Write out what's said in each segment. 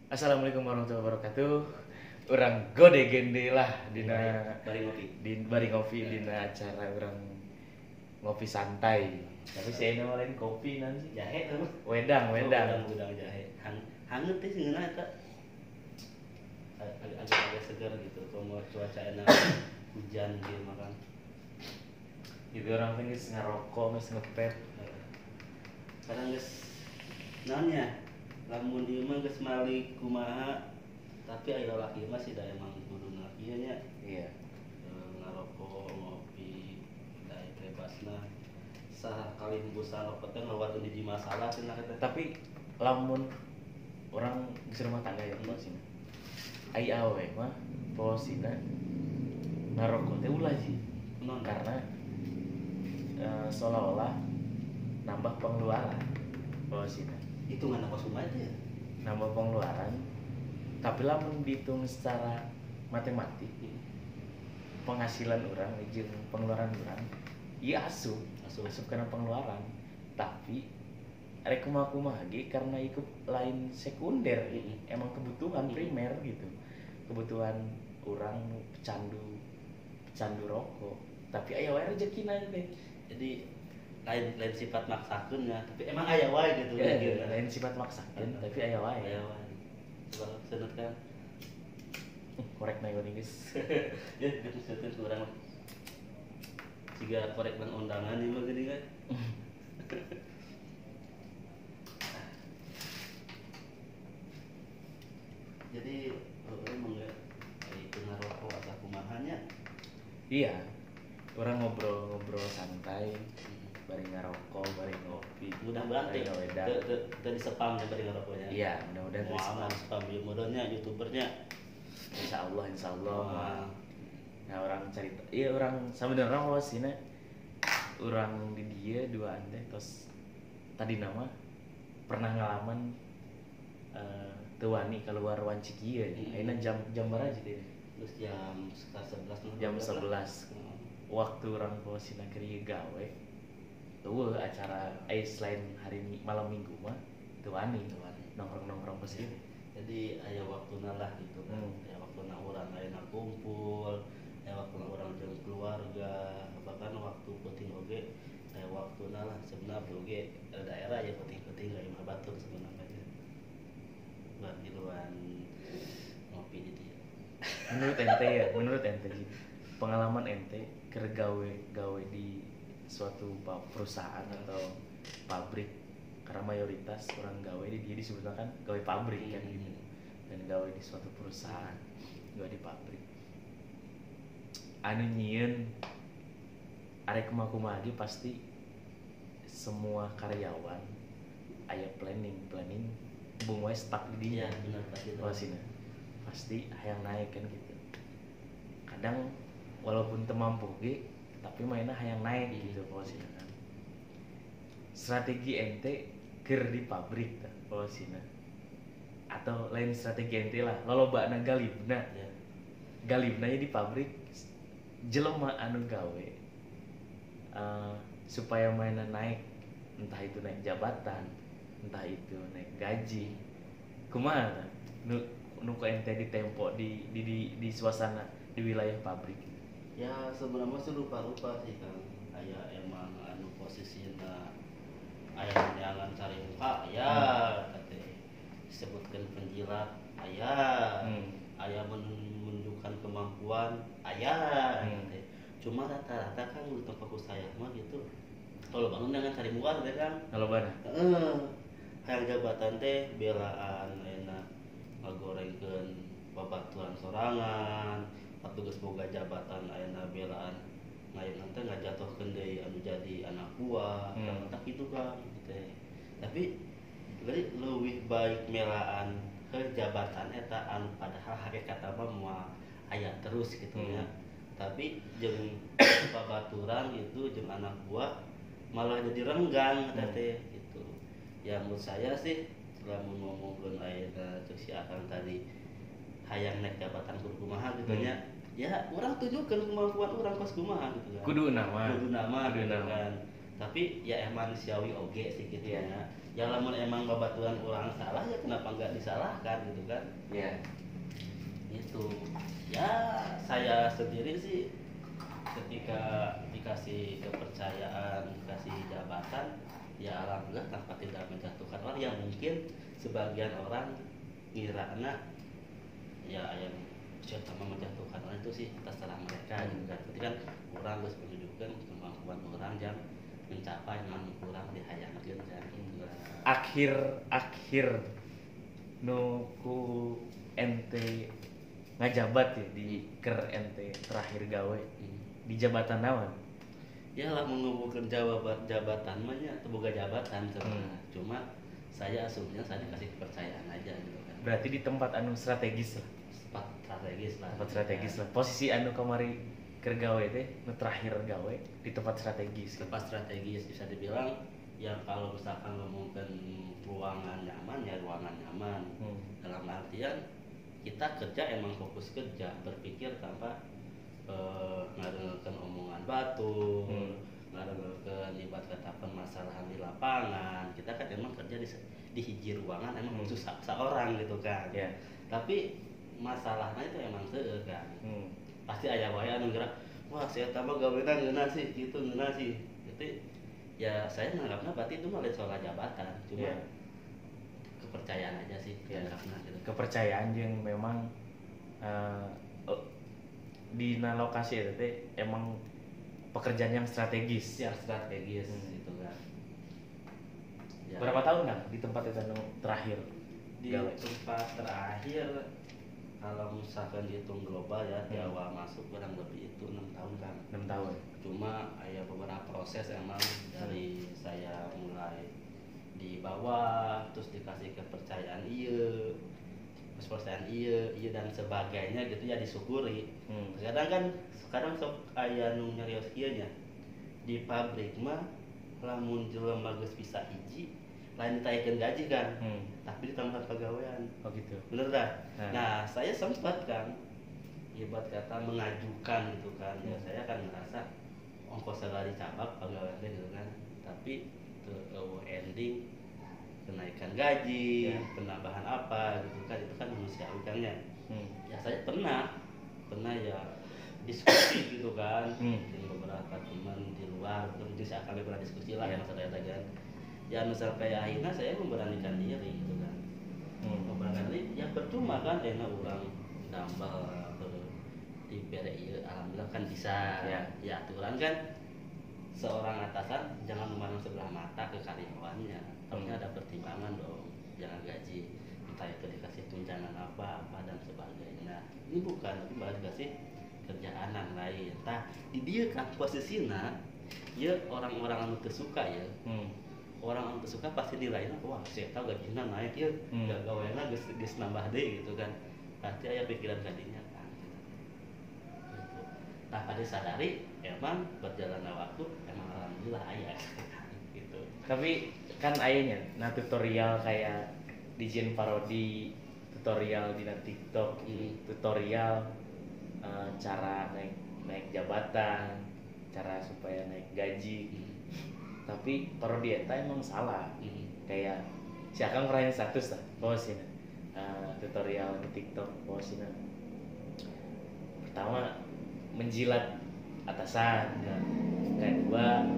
Assalamualaikum warahmatullahi wabarakatuh. Urang gode gende lah dina Bari ngopi. di bari ngopi dina acara urang ngopi santai. Tapi saya nama lain kopi nanti. Jahe tuh. Wedang. Udang jahe. Hangat teh seungeuna eta. Agak segar gitu. Kalau cuaca enak hujan gitu makan. Itu orang teh geus ngarokok, geus ngepet. Kadang geus naonnya? Lamun ieu mah geus malik kumaha tapi aya lalaki mah sih da emang kuduna ieu nya. Iya. Ngarokok, ngopi, da bebasna. Sakali hembusan rokok teh ngelawatin hiji masalah cenah eta. Tapi lamun orang geus rumah tangga ya posina. Ai awe mah posina ngarokok teh ulah sih. Non Karena seolah-olah nambah pengeluaran posina. hitungan apa semua itu ya? Nambah pengeluaran, tapi lamun dihitung secara matematik penghasilan orang jeung pengeluaran orang iya asup karena pengeluaran, tapi rek kumaha ge karena ikut lain sekunder, emang kebutuhan primer gitu, kebutuhan orang pecandu rokok, tapi aya wae rezekina teh. Jadi lain sifat maksakeun ya, tapi emang aya wae gitu. Ya, lain sifat maksakeun tapi aya wae. Aya wae. Coba senut kan. Korek na geuning geus. Ya gitu senut urang. Siga korek nang undangan ieu mah geuning kan. Jadi emang ya itu ngarokok atau kumahanya. Iya. Orang ngobrol santai, bari ngarokok, bari ngopi. Mudah-mudahan bari ngawedang. teu disepam ya bari ngarokoknya. Iya, mudah-mudahan terus. Muaman spam ieu modelnya youtubernya. Insyaallah. Nah, orang cerita. Iya, orang sebenarnya wasina orang di dia duaan teh tos tadi nama pernah ngalaman teu wani keluar wancik ieu. Ayeuna jam berapa sih teh? Terus jam 11 Jam 11. Waktu orang posina keur ieu gawe. Tuh acara selain malam minggu mah teu wani nongkrong pas ieu. Jadi aya waktuna lah gitu kan. Aya waktuna urang ayeuna kumpul, aya waktuna urang jeung keluarga, bahkan waktu penting oge aya waktuna lah sebenarnya oge daerah ya penting-penting aya mah batur sebenarnya. Buat giluan ngopi di dieu. Menurut ente Ji, pengalaman ente keur gawe di suatu perusahaan atau pabrik, karena mayoritas orang gawe di dia disebutkan kan gawe pabrik kan gitu, dan gawe di suatu perusahaan, gawe di pabrik anu nyieun arek kumaha ge pasti semua karyawan aya planning bung we stuck di Iya, dinya. benar pasti itu. Posina pasti hayang naik kan gitu, kadang walaupun teu mampu ge tapi mainnya hayang naik gitu posina kan. Strategi ente keur di pabrik tah posina atau lain strategi ente lah lolobana galibna Ya. galibna di pabrik jelema anu gawe supaya mainnya naik, entah itu naik jabatan, entah itu naik gaji, kumaha tah nu ku ente ditempo di suasana di wilayah pabrik. Ya sebenarnya sih rupa-rupa sih kan. Aya emang anu posisina aya neangan cari muka aya kate disebutkan penjilat aya. Aya menunjukkan kemampuan aya kate. Cuma rata-rata kan di tempatku saya mah gitu. Kalau bangun dengan cari muka teh kan. Lolobana. Hayang jabatan teh belaan ayeuna ngagorengkeun babaturan sorangan. Petugas boga jabatan ayeuna belaan ngayeuna teh ngajatuhkeun deui anu jadi anak buah, tak kitu kan teh. Tapi jadi leuwih baik melaan ke jabatan eta anu padahal hakikatna mah moal aya terus gitu nya. Tapi jeung babaturan itu jeung anak buah malah jadi renggang teh gitu. Ya menurut saya sih lamun ngomongkeun ayeuna cek si Akang tadi hayang naik jabatan kumaha gitu nya. Ya, orang tunjukkan kemampuan orang pas kumaha gitu kan. Kudu nama gitu kan. tapi ya emang manusiawi oge sih gitu Iya. ya. Ya lamun emang babaturan orang salah ya kenapa nggak disalahkan gitu kan. Iya. Itu ya saya sendiri sih ketika dikasih kepercayaan, dikasih jabatan, ya alhamdulillah tanpa tidak menjatuhkan orang yang mungkin sebagian orang ngirana ya yang siapa menjatuhkan orang itu sih terserah mereka gitu kan. Berarti kan orang harus menunjukkan kemampuan orang yang mencapai yang kurang dihayangkan gitu kan. Akhir nu ku ente ngajabat ya di ker ente terakhir gawe di jabatan naon? Ya lah mengumpulkan jabatan mah ya terbuka jabatan sebenarnya. Cuma saya asumsinya saya dikasih kepercayaan aja gitu kan. Berarti di tempat anu strategis lah. Tempat strategis lah. Posisi anu kamari keur gawe teh nu terakhir gawe di tempat strategis. Tempat strategis bisa dibilang ya kalau misalkan ngomongin ruangan nyaman ya ruangan nyaman. Dalam artian kita kerja emang fokus kerja, berpikir tanpa ngadengekeun omongan batu, ngadengekeun ibarat kata permasalahan di lapangan. Kita kan emang kerja di hiji ruangan emang susah seorang gitu kan. Yeah. Tapi masalahnya itu emang seueur kan. Pasti aya wae anu gerak, wah saya tambah gawean ngeuna sih, gitu ngeuna sih. Itu ya saya menganggapnya berarti itu malah soal jabatan, cuma kepercayaan aja sih anggapnya gitu. Kepercayaan yang memang di lokasi itu teh emang pekerjaan yang strategis. Ya strategis gitu kan. Ya. Berapa tahun kan di tempat itu anu terakhir? Di tempat terakhir kalau misalkan dihitung global ya di awal masuk kurang lebih itu 6 tahun kan. 6 tahun. Cuma ya beberapa proses emang dari saya mulai di bawah terus dikasih kepercayaan iya dan sebagainya gitu ya disyukuri. Kadang sok aya nu nyarios kieu nya. Di pabrik mah lamun jelema geus bisa hiji lain ditaikeun gaji kan. Tapi ditambah pegawaian. Oh gitu. Bener dah. Nah, saya sempat kan ibarat kata mengajukan gitu kan. Ya saya kan merasa ongkos segala dicabak pegawai gitu kan. Tapi ending kenaikan gaji, penambahan apa gitu kan, itu kan manusiawi kan ya. Ya saya pernah ya diskusi gitu kan dengan beberapa teman di luar, terus saya akan pernah diskusi lah masalah itu kan. Ya sampai akhirnya saya memberanikan diri gitu kan. Memberanikan diri, ya percuma kan enak orang nambah di BRI, alhamdulillah kan bisa. Ya aturan kan seorang atasan jangan memandang sebelah mata ke karyawannya. Harusnya ada pertimbangan dong, jangan gaji entah itu dikasih tunjangan apa dan sebagainya. Ini bukan, tapi malah dikasih kerjaan yang lain. Nah, di dia kan posisinya ya orang-orang yang tersuka ya. Orang yang tersuka pasti nilainya, wah saya tahu gajinya naik ya, gaweana geus nambah deh gitu kan. Pasti aya pikiran gajinya kan. Gitu. Nah, pada sadari emang berjalannya waktu emang alhamdulillah aya gitu. Tapi kan ayahnya, nah tutorial kayak Dijen Parodi, tutorial di TikTok, tutorial cara naik jabatan, cara supaya naik gaji. Tapi Parodi eta emang salah. Kayak si Akang ngerahin status lah, posina tutorial di TikTok posina. Pertama menjilat atasan, kedua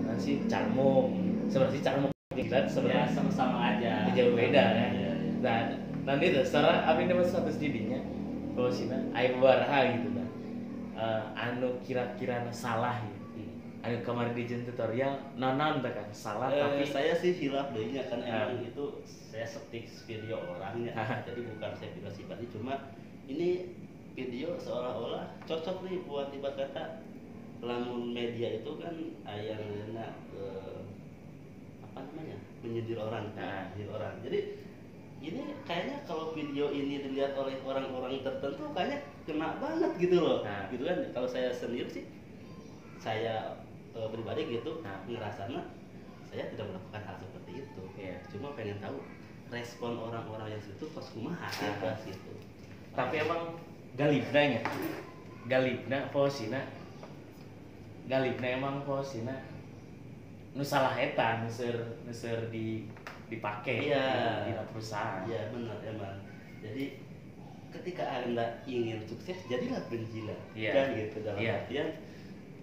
nasi carmuk. Sebenarnya carmuk jilat sebenarnya sama-sama aja. Jauh beda kan. Nah, nanti tuh secara apa ini status didinya posina aya baraha gitu kan. Anu kira-kira salah gitu. Anu kamari dijen tutorial naon teh kan salah tapi saya sih hilaf deunya kan emang itu saya setik video orangnya. Jadi bukan saya video pribadi, cuma ini video seolah-olah cocok nih buat ibarat kata lamun media itu kan ayana apa namanya menyindir orang. Jadi ini kayaknya kalau video ini dilihat oleh orang-orang tertentu kayaknya kena banget gitu loh. Gitu kan. Kalau saya sendiri sih saya pribadi gitu ngerasanya saya tidak melakukan hal seperti itu. Cuma pengen tahu respon orang-orang yang situ pas kumaha gitu. Tapi emang galibna posina emang posina nu salah eta nuser dipake Iya. di perusahaan. Iya benar emang. Jadi ketika Anda ingin sukses jadilah penjilat. Iya. Kan gitu dalam Iya. artian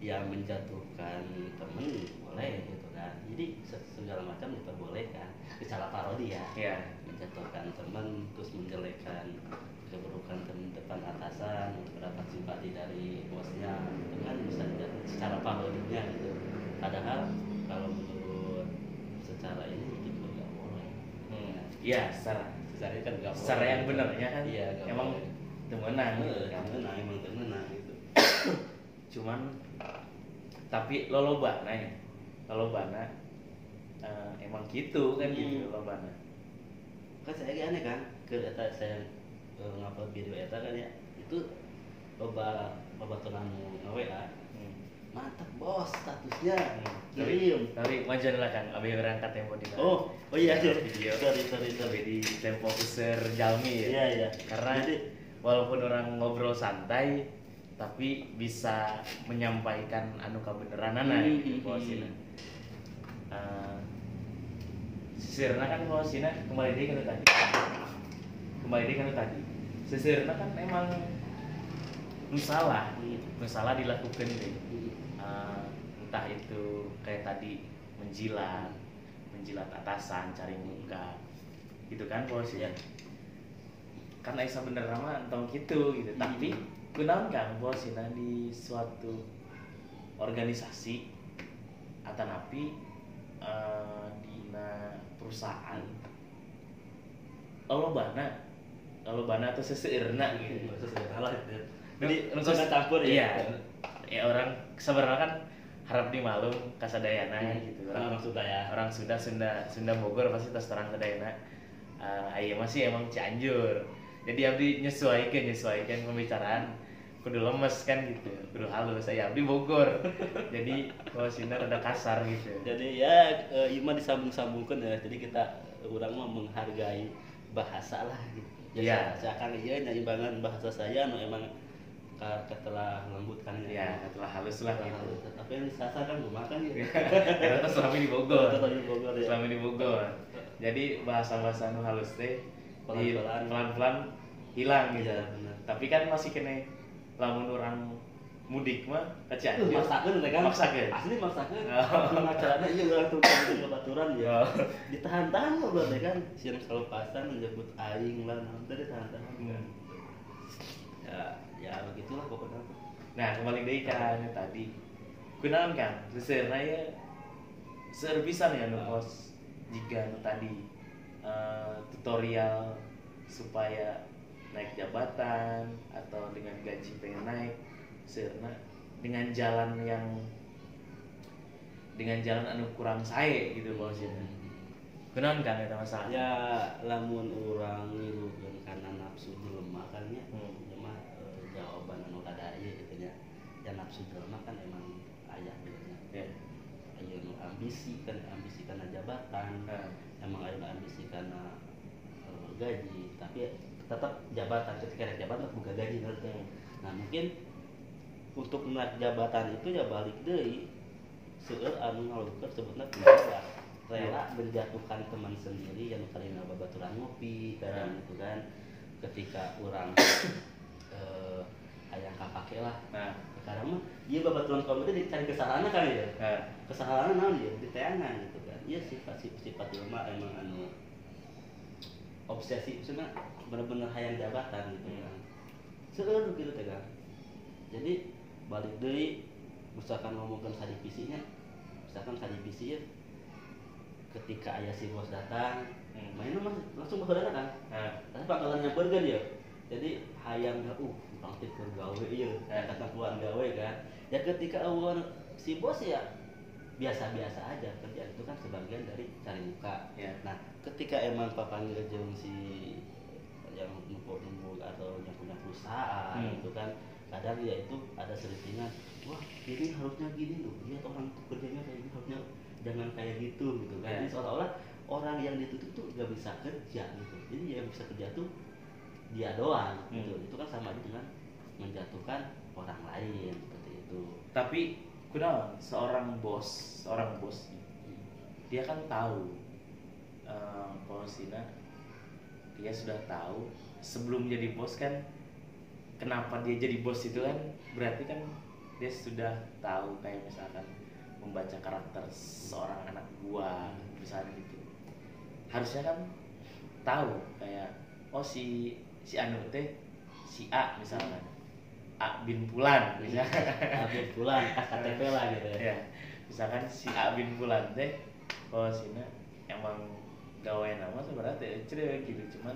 ya menjatuhkan temen boleh gitu kan. Jadi segala macam diperbolehkan. Bicara parodi ya. Iya. Menjatuhkan teman terus menjelekkan keburukan teman depan atasan, mendapat simpati dari bosnya, itu kan bisa dilihat secara parodinya gitu. Padahal kalau menurut secara ini itu nggak boleh. Iya, secara Secara ini kan nggak boleh. secara yang benernya kan Iya, nggak emang boleh. temenan gitu kan. Temenan, emang temenan gitu. Cuman tapi lolobana emang gitu kan gitu lolobana. Kan saya aneh kan ke eta saya ngupload video eta kan ya itu loba tunanu WA mantap bos statusnya kirim. Tapi wajar lah kan abi berangkat tempo di Oh iya video sorry di tempo user Jalmi ya. iya Karena walaupun orang ngobrol santai tapi bisa menyampaikan anu kabeneranana gitu posina. Sisirna kan posina kembali deui kan tadi. Sisirna kan emang nu salah dilakukan deh. Entah itu kayak tadi menjilat atasan, cari muka gitu kan bos ya. Karena Isa bener nama entong gitu. Tapi kunaon kan bos di suatu organisasi atau napi dina perusahaan lolobana atau seseueurna gitu. Jadi Terus campur ya. Ya orang sebenarnya kan harap dimalum kasadayana gitu. Orang Sunda Bogor pasti tas terang sadayana. Aya masih emang Cianjur. Jadi abdi nyesuaikan pembicaraan kudu lemes kan gitu. Kudu halus saya abdi Bogor. Jadi posina rada kasar gitu. Jadi ya iman disambung-sambungkan ya. Jadi kita orang mah menghargai bahasa lah gitu. Iya. Seakan iya nyaimbangan bahasa saya no emang ketelah lembut kan Ya, telah halus lah gitu. Tapi yang disasar kan gue makan ya. Karena kan selama di Bogor. Ya. Selama di Bogor. Jadi bahasa-bahasa nu halus teh pelan-pelan hilang gitu. Iya, benar. Tapi kan masih kena lamun orang mudik mah ka Cianjur. Maksakeun teh kan. Maksakeun. Asli maksakeun. Oh. Acarana ieu urang tuh ke baturan ya. Oh. Ditahan-tahan loh berarti kan. Sieun salepasan menjemput aing lah nanti ditahan-tahan. Ya begitulah pokoknya. Nah, kembali deui ka anu tadi. Kunaon kan? Seuseureuna ya seueur pisan ya nu pos jika anu tadi tutorial supaya naik jabatan atau dengan gaji pengen naik seueurna dengan jalan anu kurang sae gitu bosnya. Kunaon kan eta masalah? Ya lamun urang ngilukeun kana nafsu jelema kan ya. Mah jawaban anu kada ieu gitu nya. Ya nafsu jelema kan emang aya benernya. Ya. Aya nu ambisi kana jabatan. Emang aya nu ambisi kana gaji, tapi tetap jabatan ketika ada jabatan buka gaji nanti. Nah mungkin untuk naik jabatan itu ya balik deui seueur anu ngalungkeun sebutna rela menjatuhkan teman sendiri yang karena babaturan ngopi kadang gitu kan ketika orang hayang kapake lah sekarang mah ieu babaturan kaum itu dicari kesalahan kan ya kesalahan naon ya diteangan gitu kan ieu sifat jelema emang anu obsesi maksudnya bener-bener hayang jabatan gitu kan seueur gitu teh kan jadi balik deui misalkan ngomongkeun sadivisinya misalkan sadivisi ya ketika ayah si bos datang mainnya mah langsung baheula kan tapi bakalan nyamperkeun ya jadi hayangnya pangtit keur gawe ieu kata tuan gawe kan ya ketika eueuh si bos ya biasa-biasa aja kerjaan itu kan sebagian dari cari muka nah ketika emang papanggil jeung si yang numpuk-numpuk atau yang punya perusahaan gitu kan kadang ya itu ada selitingan wah ini harusnya gini loh lihat orang kerjanya kayak gini harusnya jangan kayak gitu kan jadi seolah-olah orang yang ditutup tuh gak bisa kerja gitu jadi yang bisa kerja tuh dia doang gitu itu kan sama aja dengan menjatuhkan orang lain seperti itu tapi kunaon seorang bos dia kan tahu posisinya, dia sudah tahu sebelum jadi bos kan kenapa dia jadi bos itu kan, berarti kan dia sudah tahu kayak misalkan membaca karakter seorang anak buah misalnya gitu, harusnya kan tahu kayak oh si anu teh si A misalkan A bin Fulan misalkan habis bulan KTP lah gitu ya. ya misalkan si A bin Fulan teh oh sini emang gawe nama sebenarnya teh cerewet gitu, cuman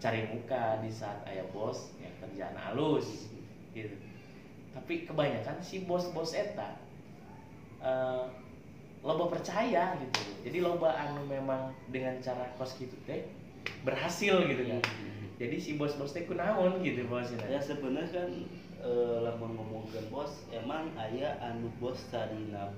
cari muka di saat ayah bos yang kerjaan halus gitu. Tapi kebanyakan si bos-bos eta loba percaya gitu, jadi loba anu memang dengan cara kos gitu teh berhasil gitu kan. Jadi si bos-bos teh kunaon gitu bosnya Ya sebenarnya kan lamun ngomongkeun bos emang aya anu bos tadina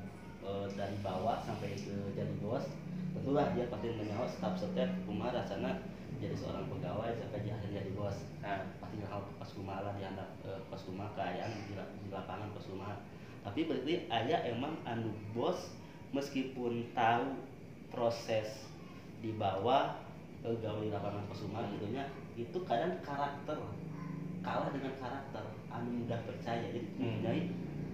dari bawah sampai ke jadi bos, tentulah dia pasti menyawa step-step kumaha rasana jadi seorang pegawai sampai dia akhirnya jadi bos. nah, Pasti hal pas kumaha lah dihandap pas kumaha kaayaan di lapangan pas kumaha. Tapi berarti aya emang anu bos meskipun tahu proses di bawah gawe di lapangan pas kumaha gitunya, itu kadang karakter kalah dengan karakter anu mudah percaya, jadi mempunyai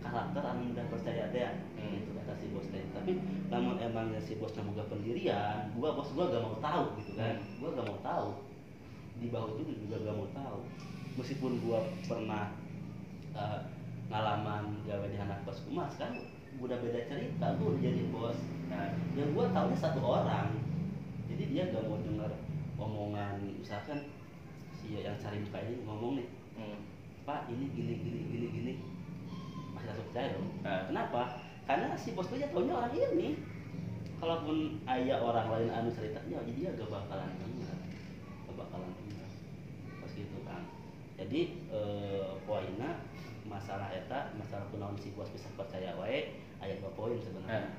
karakter anu mudah percaya deh gitu kata si bos teh. Tapi namun emangnya si bosnya boga pendirian, gua gak mau tahu gitu kan, gua gak mau tahu di bawah itu juga gak mau tahu, meskipun gua pernah ngalaman gawe di anak bos kumas kan udah beda cerita, gua udah jadi bos. Nah yang gua tahunya satu orang, jadi dia gak mau dengar omongan misalkan si yang cari muka ini ngomong nih, Pak ini gini masih langsung percaya dong. Kenapa? Karena si bos tuh ya taunya orang ini, kalaupun ayah orang lain anu ceritanya jadi dia gak bakalan dengar pas gitu kan. Jadi poinnya masalah eta, masalah kunaon si bos bisa percaya wae aya 2 poin sebenarnya.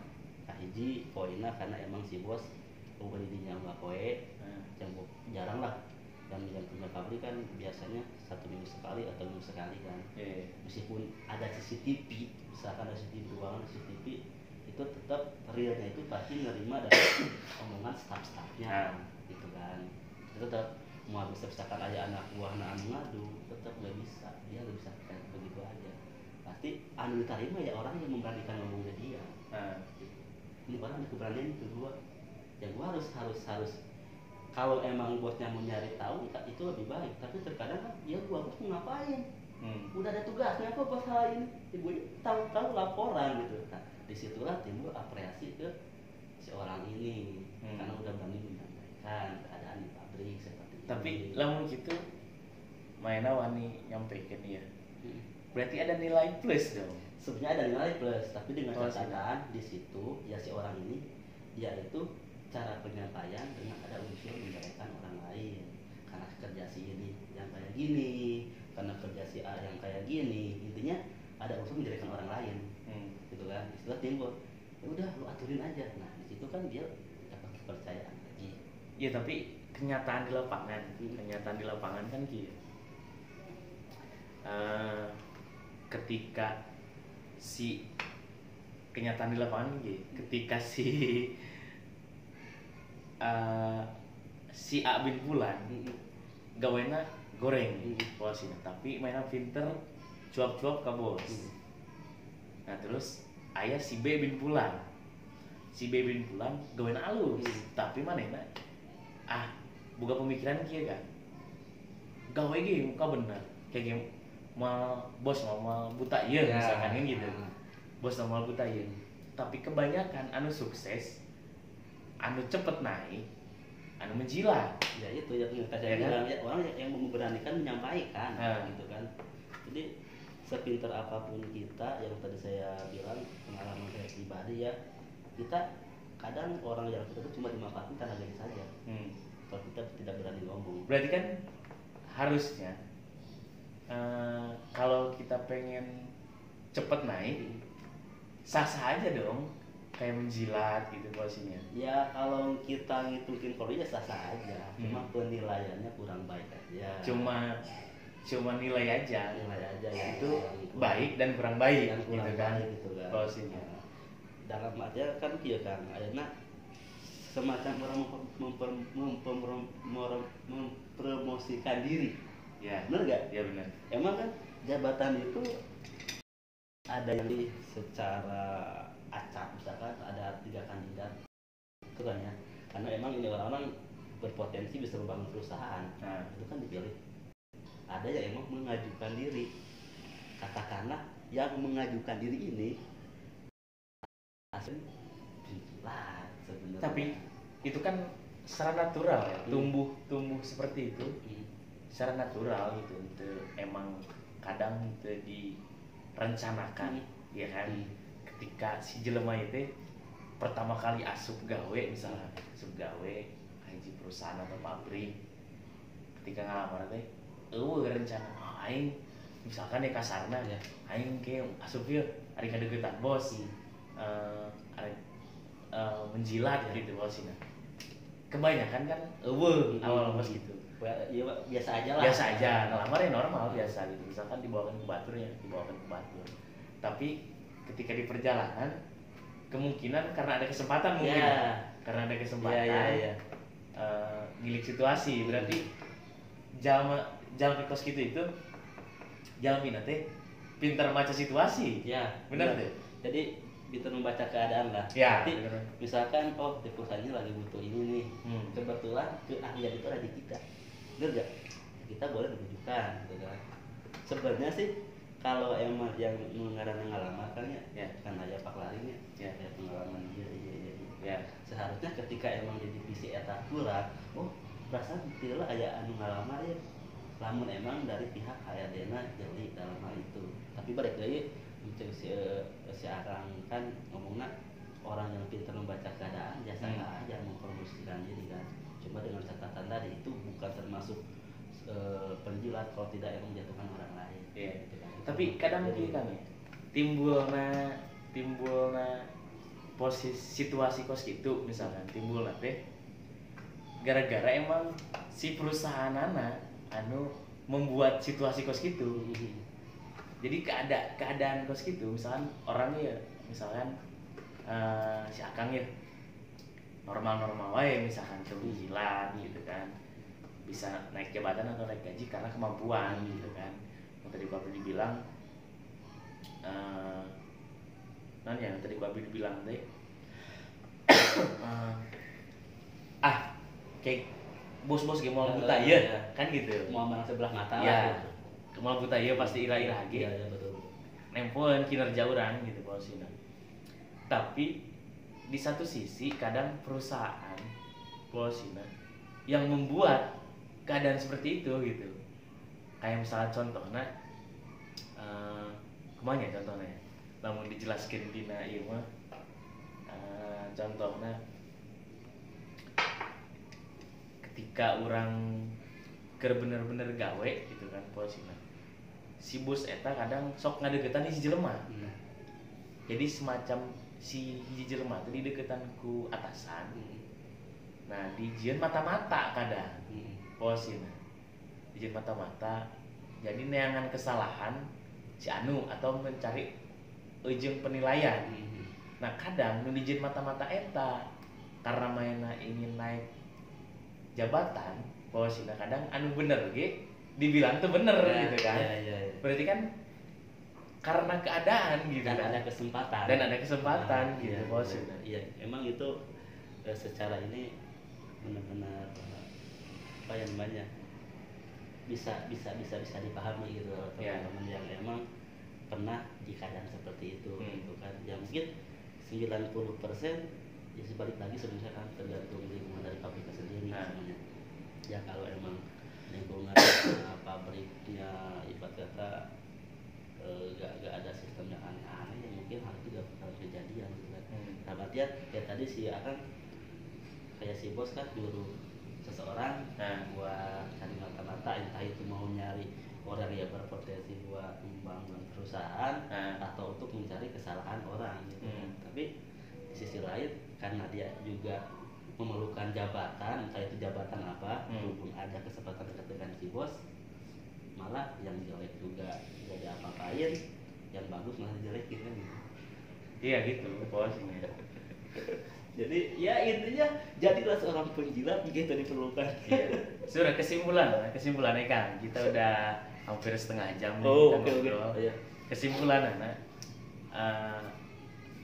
Hiji poinnya karena emang si bos bukan didinya nggak poe, jarang lah. Dan yang punya pabrik kan biasanya 1 minggu sekali atau minggu sekali kan. Meskipun ada CCTV, misalkan ada CCTV ruangan CCTV, itu tetap realnya itu pasti nerima dari omongan staff-staffnya gitu kan. Itu tetap mau bisa misalkan ada anak buah anu ngadu, tetap nggak bisa, dia nggak bisa kayak begitu aja. Pasti anu diterima ya orang yang memberanikan ngomong ke dia. Ini orang ada keberanian itu gua, ya gua harus kalau emang bosnya mau nyari tahu itu lebih baik. Tapi terkadang kan ya gua bos mau ngapain, udah ada tugasnya kok bos hal ini ya gue tahu laporan gitu. Nah disitulah timbul apresiasi ke si orang ini karena udah berani menyampaikan keadaan di pabrik seperti tapi ini. lamun gitu mainnya wani nyampaikan ya berarti ada nilai plus dong. Sebenarnya ada nilai plus, tapi dengan Oh, catatan di situ ya si orang ini dia itu cara penyampaian dengan ada unsur menjelekan orang lain, karena kerja si ini yang kayak gini, karena kerja si A yang kayak gini, intinya ada unsur menjelekan orang lain, gitu kan. Istilah timbul, ya udah lu aturin aja. Nah di situ kan dia dapat kepercayaan lagi. Iya tapi kenyataan di lapangan kan gitu. Ketika si kenyataan di lapangan gitu, ketika si A bin Fulan gawena goreng posisinya, tapi mainnya pinter cuap-cuap ke bos. Nah terus ayah si B bin Fulan gawena halus, tapi manehna boga pemikiran kieu kan gawe ge muka bener kayak game mal bos mal buta ieu misalkan kan gitu. Bos mal buta ieu. Tapi kebanyakan anu sukses, anu cepet naik, anu menjilat. Ya itu yang saya bilang ya, orang yang memberanikan menyampaikan gitu kan. Jadi sepinter apapun kita, yang tadi saya bilang pengalaman saya pribadi ya, kita kadang orang yang kita itu cuma dimanfaatkan karena gaji saja. Kalau kita tidak berani ngomong. Berarti kan harusnya kalau kita pengen cepet naik, sah-sah aja dong, kayak menjilat gitu posisinya. Ya kalau kita ngitungin kalau ya sah-sah aja, cuma penilaiannya kurang baik aja. Cuma nilai aja ya, itu baik dan kurang baik yang kurang gitu kan baik gitu kan. posisinya. Dalam artian kan kieu kan ayeuna semacam orang mempromosikan diri. Ya. Benar nggak? Ya benar. Emang kan jabatan itu ada yang secara acak, misalkan ada 3 kandidat itu kan ya, karena emang ini orang-orang berpotensi bisa membangun perusahaan. Nah itu kan dipilih. Ada yang emang mengajukan diri, katakanlah yang mengajukan diri ini asli lah sebenarnya. Tapi itu kan secara natural ya, tumbuh seperti itu secara natural gitu. Itu emang kadang itu direncanakan ya kan. Ketika si jelema itu pertama kali asup gawe, misalnya asup gawe hiji perusahaan atau pabrik, ketika ngalamar teh rencana aing misalkan ya kasarna ya, aing ke asup ieu ari kadegetan bos, menjilat gitu bosina. Kebanyakan kan awal bos gitu. Ya biasa aja lah. Biasa aja, ngelamar ya normal biasa gitu. Misalkan dibawakan ke batur ya, dibawakan ke batur. Tapi ketika di perjalanan kemungkinan karena ada kesempatan mungkin. Karena ada kesempatan. Gilik situasi, berarti jalan ke kos gitu itu jalan pindah teh pintar baca situasi. Ya, benar deh. Jadi bisa membaca keadaan lah. Ya, jadi misalkan di perusahaannya lagi butuh ini nih, kebetulan keahlian itu ada di kita, bener gak? Kita boleh menunjukkan, gitu kan? Sebenarnya sih kalau emang yang ngelamar kan ya, kan aja pak larinya, ya pengalaman dia. Ya. Seharusnya ketika emang di divisi eta kurang, perasaan tidak aya anu ngalamar ya, namun emang dari pihak HRD-na jadi dalam hal itu. Tapi balik lagi si Akang kan ngomongnya orang yang pintar membaca keadaan biasa aja mempromosikan diri kan. Cuma dengan catatan tadi itu bukan termasuk penjilat kalau tidak yang menjatuhkan orang lain. Gitu kan. Tapi kadang gini kan ya, timbulna posisi situasi kos gitu misalkan timbulna teh gara-gara emang si perusahaan anu membuat situasi kos gitu. Jadi keadaan kos gitu, misalkan orangnya ya, misalkan si Akang ya normal wae, misalkan kebijilan gitu kan, bisa naik jabatan atau naik gaji karena kemampuan gitu kan. Yang tadi Bapak dibilang yang tadi Bapak dibilang teh kayak bos-bos ge moal buta ya kan gitu, mau menang sebelah mata ya, lah. Moal buta ieu pasti ira-ira ge. Iya betul. Nempoeun kinerja urang gitu posina. Tapi di satu sisi kadang perusahaan posina yang membuat keadaan seperti itu gitu. Kayak misalnya contohnya kemana ya contohnya? Lamun dijelaskeun dina ieu mah contohnya ketika orang keur bener-bener gawe gitu kan posina, si bos eta kadang sok ngadegetan si jelema. Jadi semacam si hiji jelema teh dideketan ku atasan. Nah dijieun mata-mata kadang posina, dijieun mata-mata jadi neangan kesalahan si anu atau mencari ujung penilaian. Nah kadang nu dijieun mata-mata eta karena mainna ingin naik jabatan posina, kadang anu bener ge dibilang tuh bener ya, gitu kan. Ya. Berarti kan karena keadaan gitu dan kan. Ada kesempatan. Dan ada kesempatan gitu posina. Iya, emang itu secara ini benar-benar apa yang banyak bisa dipahami gitu teman-teman yang emang pernah di keadaan seperti itu gitu kan. Ya mungkin 90% ya sebalik lagi sebenarnya kan tergantung lingkungan dari pabriknya sendiri semuanya. Ya kalau emang lingkungan pabriknya ibarat kata gak ada sistem yang aneh-aneh yang mungkin hal itu gak bakal kejadian gitu kan. Nah artinya ya tadi si Akang kayak si bos kan nyuruh seseorang buat cari mata-mata, entah itu mau nyari orang yang berpotensi buat membangun perusahaan atau untuk mencari kesalahan orang gitu. Tapi di sisi lain karena dia juga memerlukan jabatan, entah itu jabatan apa, berhubung ada kesempatan dekat dengan si bos, malah yang jelek juga jadi apa-apain, yang bagus malah dijelekin kan gitu. Iya gitu posnya. Jadi ya intinya jadilah seorang penjilat jika itu diperlukan. Iya. Sudah kesimpulannya kan kita udah hampir setengah jam nih Oh, kita oke. ngobrol. Iya. Kesimpulan anak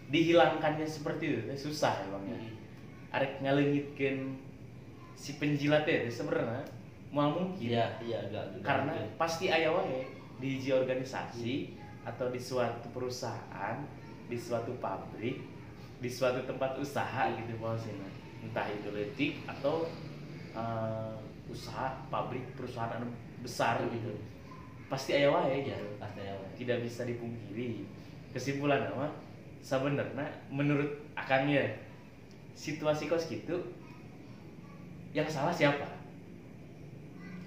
dihilangkannya seperti itu susah ya bang ya. Arek ngalengitkeun si penjilatnya itu sebenarnya mau mungkin Iya agak karena pasti aya wae di hiji organisasi atau di suatu perusahaan, di suatu pabrik, di suatu tempat usaha gitu maksudnya. Entah itu leutik atau usaha pabrik perusahaan anu besar gitu. Pasti aya wae ya gitu. pasti ya. Tidak bisa dipungkiri. Kesimpulan nama sebenarnya menurut akangnya situasi kos gitu yang salah siapa?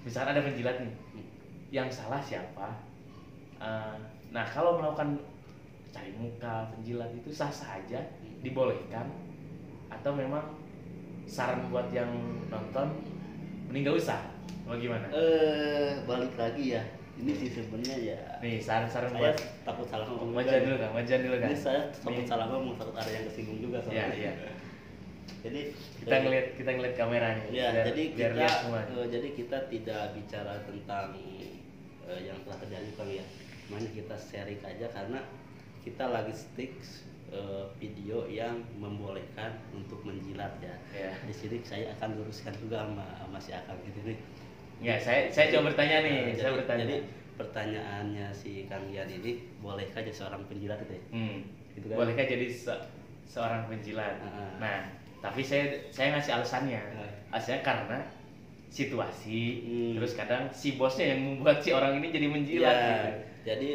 Misalkan ada penjilat nih, yang salah siapa? Nah kalau melakukan cari muka penjilat itu sah-sah aja, dibolehkan, atau memang saran buat yang nonton mending gak usah, bagaimana? Balik lagi ya. Ini sih sebenarnya ya. Nih saran-saran Saya buat takut salah ngomong. wajan dulu kan. Ini saya takut salah ngomong, takut ada yang kesinggung juga Iya, soalnya. iya. Jadi Kita ngeliat kameranya. ya, biar lihat semua. jadi kita tidak bicara tentang yang telah terjadi Kang ya. Makanya kita sharing aja karena kita lagi stick video yang membolehkan untuk menjilat ya. Ya. Di sini saya akan luruskan juga sama si Akang gitu nih. Enggak, saya coba bertanya nih. Saya bertanya. Jadi pertanyaannya si Kang Ian ini, bolehkah jadi seorang penjilat itu ya? Gitu kan? Bolehkah jadi seorang penjilat? Nah, tapi saya ngasih alasannya. Alasannya karena situasi, terus kadang si bosnya yang membuat si orang ini jadi menjilat Ya, gitu. jadi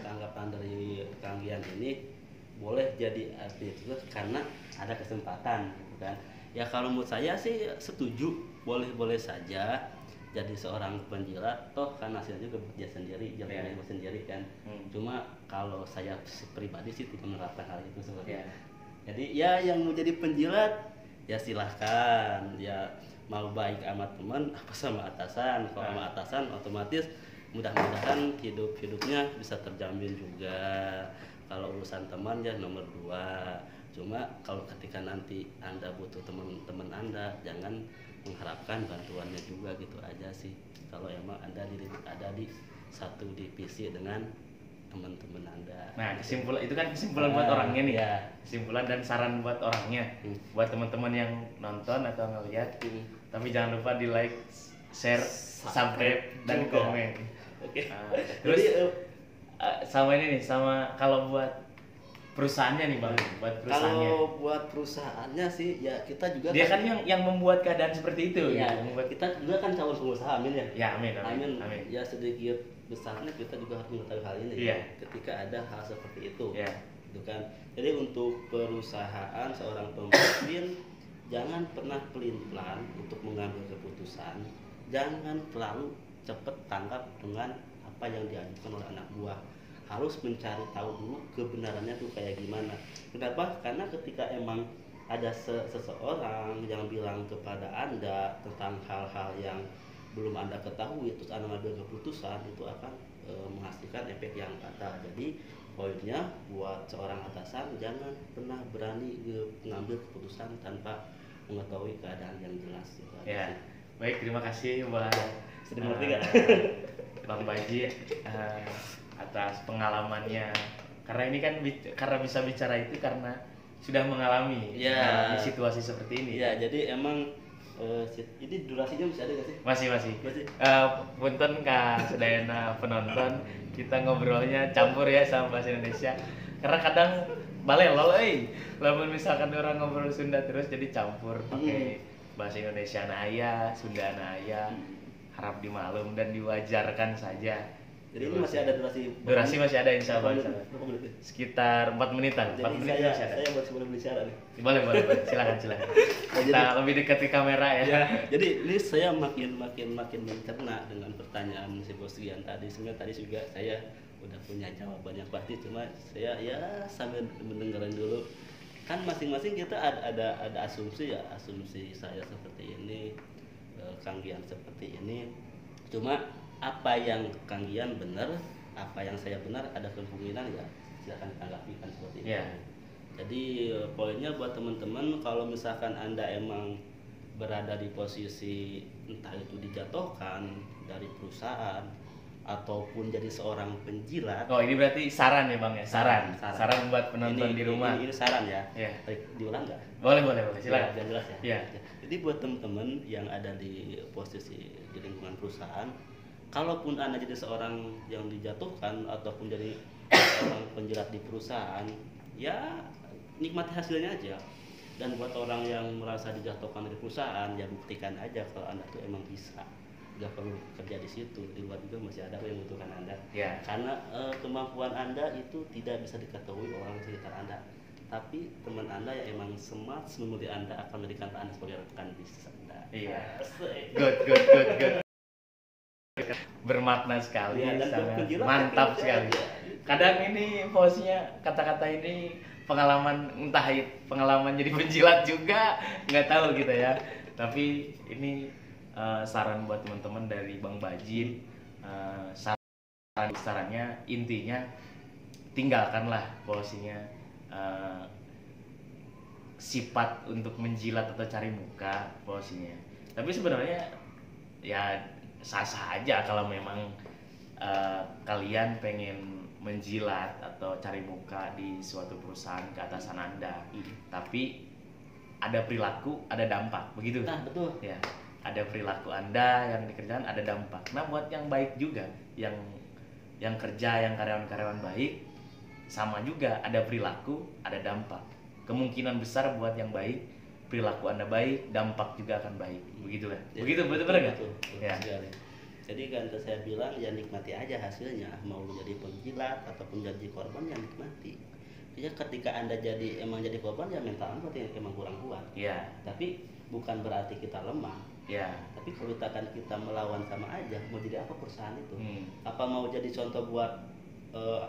tanggapan dari Kang Ian ini boleh jadi arti itu karena ada kesempatan gitu kan. Ya kalau menurut saya sih setuju, boleh-boleh saja jadi seorang penjilat, toh kan hasilnya juga dia sendiri, jalannya sendiri kan. Cuma kalau saya pribadi sih tidak menerapkan hal itu seperti itu. Jadi ya yang mau jadi penjilat ya silahkan, ya mau baik sama teman apa sama atasan. Kalau sama atasan otomatis mudah-mudahan hidupnya bisa terjamin juga. Kalau urusan teman ya nomor 2. Cuma kalau ketika nanti Anda butuh teman-teman Anda, jangan mengharapkan bantuannya juga gitu aja sih. Kalau emang Anda ada di satu divisi dengan teman-teman Anda. Nah, itu kan kesimpulan buat orangnya nih. Ya. Kesimpulan dan saran buat orangnya. Buat teman-teman yang nonton atau ngeliat. Tapi jangan lupa di like, share, subscribe dan komen. Oke. Terus Jadi, sama ini nih, sama kalau buat perusahaannya nih bang, buat perusahaannya. kalau buat perusahaannya sih ya kita juga Dia kan yang membuat keadaan seperti itu. ya, gitu. Membuat kita juga kan calon pengusaha, amin ya. Ya amin. Ya sedikit besarnya kita juga harus mengetahui hal ini. Iya. Ketika ada hal seperti itu. Iya. Gitu kan. Jadi untuk perusahaan seorang pemimpin jangan pernah pelin-pelan untuk mengambil keputusan. Jangan terlalu cepat tanggap dengan apa yang diajukan oleh anak buah. Harus mencari tahu dulu kebenarannya tuh kayak gimana. Kenapa? Karena ketika emang ada seseorang yang bilang kepada Anda tentang hal-hal yang belum Anda ketahui, terus Anda mengambil keputusan, itu akan menghasilkan efek yang fatal. Jadi poinnya buat seorang atasan, jangan pernah berani mengambil keputusan tanpa mengetahui keadaan yang jelas. Gitu. Ya, baik, terima kasih buat Sudah mengerti nggak? Bang Baji atas pengalamannya. Karena ini kan karena bisa bicara itu karena sudah mengalami situasi seperti ini. Iya, jadi emang ini durasinya masih ada nggak sih? Masih. Punten Kak sedayana penonton, kita ngobrolnya campur ya sama bahasa Indonesia. Karena kadang balelol lamun misalkan orang ngobrol Sunda terus jadi campur pakai bahasa Indonesia na aya, Sunda na aya. Harap dimaklum dan diwajarkan saja. Jadi ini masih ada durasi masih ada insya Allah. Sekitar 4 menitan. 4 Jadi menit masih ada. saya boleh bicara nih. Boleh. Silakan. Kita lebih dekat ke kamera ya. Jadi ini saya makin mencerna dengan pertanyaan si Bos Gian tadi. Sebenarnya tadi juga saya udah punya jawaban yang pasti, cuma saya ya sambil mendengarkan dulu. Kan masing-masing kita ada asumsi ya, asumsi saya seperti ini, Kang Gian seperti ini. Cuma apa yang Kang Gian benar, apa yang saya benar, ada kemungkinan ya silakan tanggapi kan seperti itu. Yeah. Jadi poinnya buat teman-teman, kalau misalkan Anda emang berada di posisi entah itu dijatuhkan dari perusahaan ataupun jadi seorang penjilat. Oh, ini berarti saran ya Bang ya? Saran buat penonton di rumah. Ini saran ya. Ya. Diulang nggak? Boleh, silakan. Biar jelas ya. Iya. Jadi buat teman-teman yang ada di posisi di lingkungan perusahaan, kalaupun Anda jadi seorang yang dijatuhkan ataupun jadi seorang penjilat di perusahaan, ya nikmati hasilnya aja. Dan buat orang yang merasa dijatuhkan dari perusahaan, ya buktikan aja kalau Anda tuh emang bisa. Gak perlu kerja di situ, di luar juga masih ada yang membutuhkan Anda. Ya. Karena kemampuan Anda itu tidak bisa diketahui orang sekitar Anda. Tapi teman Anda yang emang smart memuji Anda akan menjadikan Anda sebagai rekan bisnis Anda. Iya. Asik. Good. Bermakna sekali, Ya, dan sangat penjilat mantap kerja sekali. aja. Kadang ini posisinya kata-kata ini pengalaman, entah itu pengalaman jadi penjilat juga nggak tahu gitu ya. Tapi ini saran buat teman-teman dari Bang Bajin. Sarannya intinya tinggalkanlah posisinya sifat untuk menjilat atau cari muka posisinya. Tapi sebenarnya ya sah-sah aja kalau memang kalian pengen menjilat atau cari muka di suatu perusahaan keatasan Anda. Tapi ada perilaku, ada dampak, begitu. Nah, betul. Ya, ada perilaku Anda yang dikerjakan, ada dampak. Nah, buat yang baik juga, yang kerja, yang karyawan-karyawan baik, sama juga ada perilaku, ada dampak. Kemungkinan besar buat yang baik, perilaku Anda baik, dampak juga akan baik. Begitu kan? Ya, Begitu, betul nggak? Betul Ya. sekali. Jadi kan saya bilang ya nikmati aja hasilnya, mau lu jadi penjilat ataupun jadi korban ya nikmati. Ya ketika Anda emang jadi korban ya mental Anda berarti emang kurang kuat. Ya. Tapi bukan berarti kita lemah. Ya. Tapi kalau kita melawan sama aja, mau jadi apa perusahaan itu? Hmm. Apa mau jadi contoh buat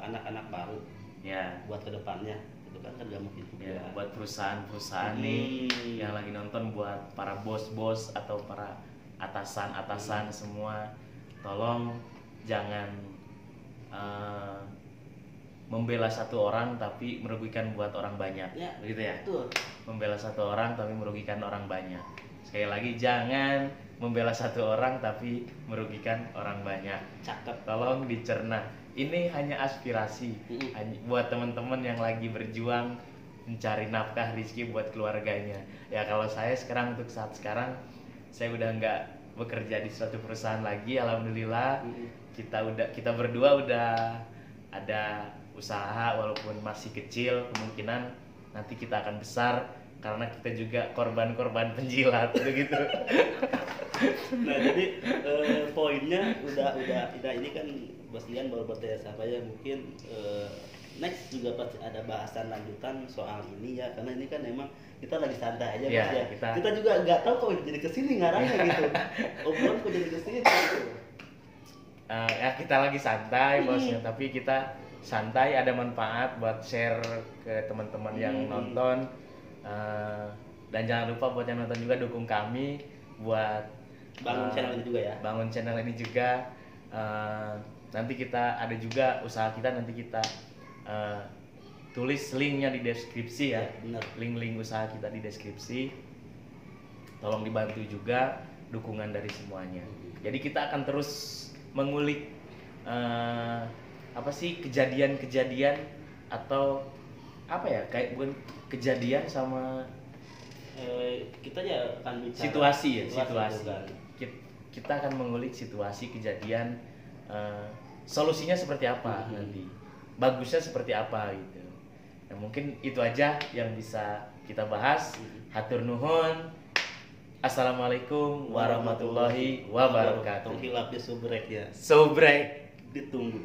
anak-anak baru? Ya. Buat kedepannya, itu kan gak mungkin juga. Ya, buat perusahaan-perusahaan nih yang lagi nonton, buat para bos-bos atau para atasan-atasan semua, tolong jangan membela satu orang tapi merugikan buat orang banyak. Ya, begitu ya? Betul. Membela satu orang tapi merugikan orang banyak. Sekali lagi, jangan membela satu orang tapi merugikan orang banyak. Cakep. Tolong dicerna. Ini hanya aspirasi buat teman-teman yang lagi berjuang mencari nafkah rezeki buat keluarganya. Ya kalau saya sekarang, untuk saat sekarang saya udah nggak bekerja di suatu perusahaan lagi, alhamdulillah. Kita berdua udah ada usaha, walaupun masih kecil, kemungkinan nanti kita akan besar karena kita juga korban-korban penjilat begitu. Nah jadi poinnya udah ini kan Bos Lian baru bertanya siapa ya, mungkin next juga pasti ada bahasan lanjutan soal ini ya, karena ini kan emang kita lagi santai aja ya, Bos ya. Kita juga nggak tahu kok jadi kesini ngarangnya gitu. Obrolan kok jadi kesini gitu. Ya kita lagi santai bosnya, tapi kita santai ada manfaat buat share ke teman-teman yang nonton. Dan jangan lupa buat yang nonton juga dukung kami buat bangun channel ini juga ya. Bangun channel ini juga. Nanti kita ada juga usaha kita, nanti kita tulis linknya di deskripsi ya. Benar. Link usaha kita di deskripsi. Tolong dibantu juga dukungan dari semuanya. Jadi kita akan terus mengulik apa sih kejadian-kejadian atau apa ya, kayak bukan kejadian sama kita ya akan bicara situasi. kan. Kita akan mengulik situasi kejadian, solusinya seperti apa nanti, bagusnya seperti apa gitu. Nah, mungkin itu aja yang bisa kita bahas. Hatur nuhun. Assalamualaikum warahmatullahi wabarakatuh. Hilapnya subrek ya. Subrek Ditunggu.